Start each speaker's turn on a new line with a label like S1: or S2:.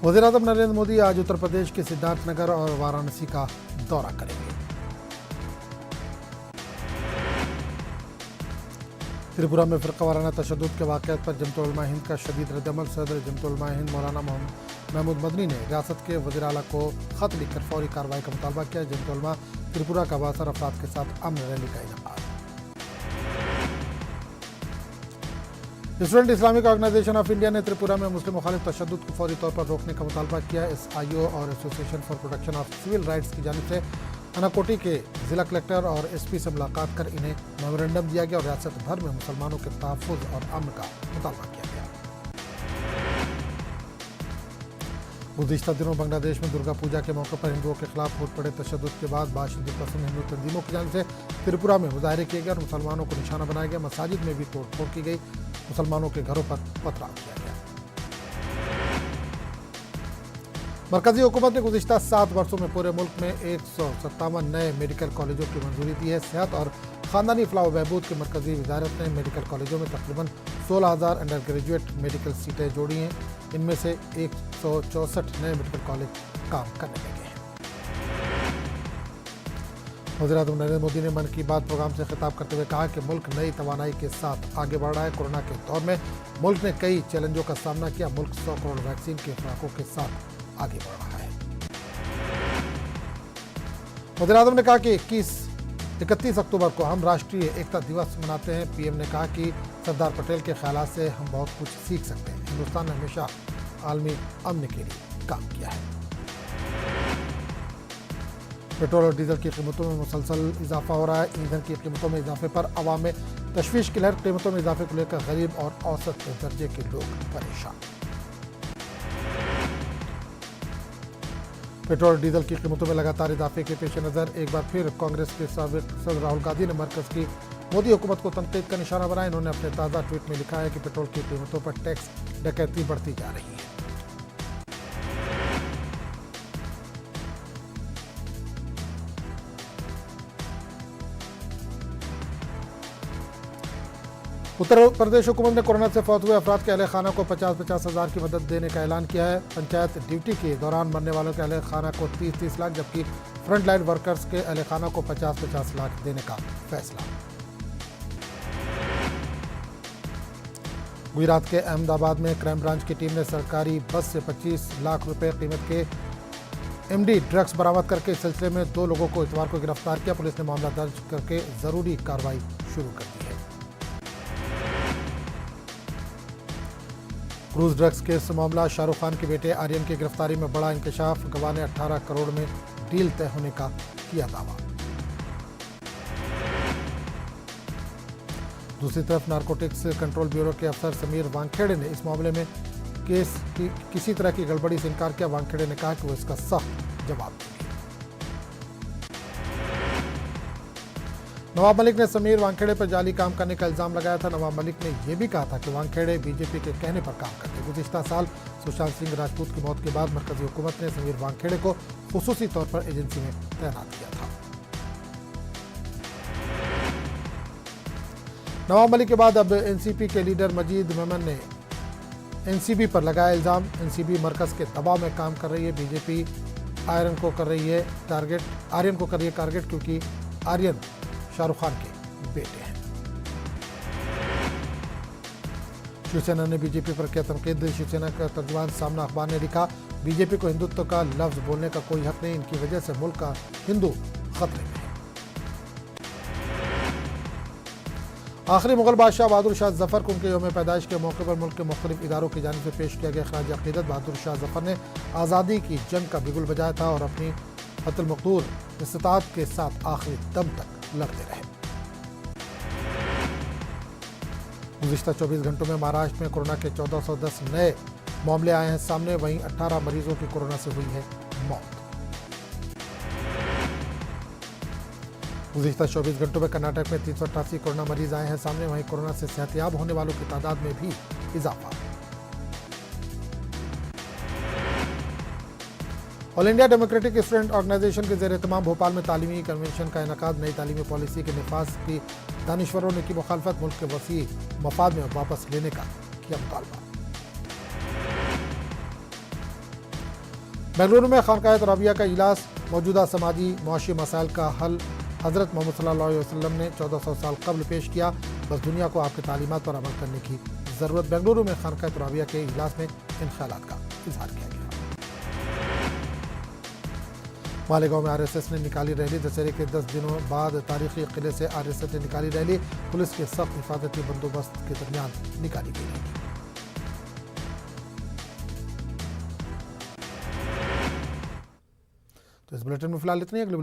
S1: वज़ीर-ए-आज़म नरेंद्र मोदी आज उत्तर प्रदेश के सिद्धार्थनगर और वाराणसी का दौरा करेंगे। त्रिपुरा में फ़िरक़ा वाराना तशद्दुद के वाक़यात पर जमत उलमा हिंद का शदीद रद्दअमल। सदर जमत उलमा हिंद मौलाना महमूद मदनी ने रियासत के वज़ीर आला को ख़त लिखकर फौरी कार्रवाई का मुतालबा किया। जमत उलमा त्रिपुरा का बासर अफराद के साथ अमन रैली का इनेकाद। Student Islamic organisation of India ने त्रिपुरा में मुस्लिम मुखालिफ तशद्दुद को फौरी तौर पर रोकने का मुतालबा किया। SIO और association for protection of civil rights की जानिब से अनाकोटी के जिला कलेक्टर और SP से मुलाकात कर इन्हें मेमोरेंडम दिया गया और रियासत भर में मुसलमानों के तहफ़्फ़ुज़ और अमन का मुतालबा किया गया। गुज़िश्ता दिनों बांग्लादेश में दुर्गा पूजा के मौके पर हिंदुओं के खिलाफ फूट पड़े तशद्दुद के बाद बाशिंदे पसंद हिंदू तंजीमों की जानिब से त्रिपुरा में मुजाहरे किए गए और मुसलमानों को निशाना बनाया गया। मसाजिद में भी तोड़ फोड़ की गई। मुसलमानों के घरों पर पथराव किया गया। मरकजी हुकूमत ने गुज़िश्ता 7 वर्षों में पूरे मुल्क में 157 नए मेडिकल कॉलेजों की मंजूरी दी है। सेहत और ख़ानदानी फलाह व बहबूद की मरकजी वजारत ने मेडिकल कॉलेजों में तकरीबन 16,000 अंडर ग्रेजुएट मेडिकल सीटें जोड़ी हैं। इनमें से 164 नए मेडिकल कॉलेज काम करने लगे हैं। वज़ीर-ए-आज़म नरेंद्र मोदी ने मन की बात प्रोग्राम से खिताब करते हुए कहा कि मुल्क नई तवानाई के साथ आगे बढ़ रहा है। कोरोना के दौर में मुल्क ने कई चैलेंजों का सामना किया। मुल्क 100 करोड़ वैक्सीन की खुराकों के साथ आगे बढ़ रहा है। वज़ीर-ए-आज़म ने कहा कि 31 अक्टूबर को हम राष्ट्रीय एकता दिवस मनाते हैं। PM ने कहा कि सरदार पटेल के ख्यालात से हम बहुत कुछ सीख सकते हैं। हिंदुस्तान ने हमेशा आलमी अमन के लिए काम किया है। पेट्रोल और डीजल की कीमतों में मुसलसल इजाफा हो रहा है। ईंधन की कीमतों में इजाफे पर अवाम में तशवीश की लहर। कीमतों में इजाफे को लेकर गरीब और औसत दर्जे के लोग परेशान। पेट्रोल और डीजल की कीमतों में लगातार इजाफे के पेश नज़र एक बार फिर कांग्रेस के साबिक सदर राहुल गांधी ने मरकज़ की मोदी हुकूमत को तनकीद का निशाना बनाया। इन्होंने अपने ताज़ा ट्वीट में लिखा है कि पेट्रोल की कीमतों पर टैक्स डकैती बढ़ती जा रही है। उत्तर प्रदेश हुकूमत ने कोरोना से फौत हुए अफराद के अहले खाना को 50-50 हज़ार की मदद देने का ऐलान किया है। पंचायत ड्यूटी के दौरान मरने वालों के अहले खाना को 30-30 लाख जबकि फ्रंट लाइन वर्कर्स के अहले खाना को 50-50 लाख देने का फैसला। गुजरात के अहमदाबाद में क्राइम ब्रांच की टीम ने सरकारी बस से 25 लाख रुपए कीमत के MD ड्रग्स बरामद करके इस सिलसिले में 2 लोगों को इतवार को गिरफ्तार किया। पुलिस ने मामला दर्ज करके जरूरी कार्रवाई शुरू कर दी है। क्रूज ड्रग्स केस मामला। शाहरुख खान के बेटे आर्यन की गिरफ्तारी में बड़ा इंकशाफ। गवाह ने 18 करोड़ में डील तय होने का किया दावा। दूसरी तरफ नारकोटिक्स कंट्रोल ब्यूरो के अफसर समीर वानखेड़े ने इस मामले में केस की किसी तरह की गड़बड़ी से इनकार किया। वानखेड़े ने कहा कि वो इसका सख्त जवाब देंगे। नवाब मलिक ने समीर वानखेड़े पर जाली काम करने का इल्जाम लगाया था। नवाब मलिक ने यह भी कहा था कि वानखेड़े बीजेपी के कहने पर काम करते। गुज़िश्ता साल सुशांत सिंह राजपूत की मौत के बाद मरकजी हुकूमत ने समीर वानखेड़े को खुसूसी तौर पर एजेंसी में तैनात किया था। नवाब मलिक के बाद अब NCP के लीडर मजीद मेमन ने NCB पर लगाया इल्जाम। NCB मरकज के दबाव में काम कर रही है। बीजेपी आर्यन को कर रही है टारगेट क्योंकि आर्यन शाहरुख खान के बेटे हैं। शिवसेना ने बीजेपी पर किया तनकीद। शिवसेना का तर्जुमान सामना अखबार ने लिखा, बीजेपी को हिंदुत्व का लफ्ज बोलने का कोई हक नहीं। इनकी वजह से मुल्क का हिंदू खतरे में है। आखिरी मुगल बादशाह बहादुर शाह जफर को उनके यौम पैदाइश के मौके पर मुल्क के मुख्तलिफ इदारों की जानिब से पेश किया गया खराज अकीदत। बहादुर शाह जफर ने आज़ादी की जंग का बिगुल बजाया था और अपनी हतल मकदूर इस्तात के साथ आखिरी दम तक लड़ते रहे। गुज़िश्ता 24 घंटों में महाराष्ट्र में कोरोना के 1410 नए मामले आए हैं सामने। वहीं 18 मरीजों की कोरोना से हुई है मौत। गुज़िश्ता 24 घंटों में कर्नाटक में 388 कोरोना मरीज आए हैं सामने। वहीं कोरोना से सेहतयाब होने वालों की तादाद में भी इजाफा। All India democratic student organisation के ज़ेर एहतमाम भोपाल में तालीमी कन्वेंशन का इनेकाद। नई तालीमी पॉलिसी के निफाज की दानिश्वरों ने की मुखालफत। मुल्क के वसी मफाद में वापस लेने का किया मुतालबा। बेंगलुरु में खानकाह तुराबिया का इजलास, मौजूदा समाजी मुआशी मसाइल का हल हज़रत मोहम्मद सल्लल्लाहु अलैहि वसल्लम ने 1400 साल कबल पेश किया। बस दुनिया को आपकी तालीमात पर अमल करने की ज़रूरत। बेंगलुरु में खानकाह तुराबिया के इजलास में इन ख्यालात का इजहार किया गया। मालेगांव में आरएसएस ने निकाली रैली। दशहरे के 10 दिनों बाद तारीखी किले से आरएसएस ने निकाली रैली। पुलिस के सख्त हिफाजती बंदोबस्त के दरमियान निकाली गई रैली। तो इस बुलेटिन में फिलहाल इतनी। अगले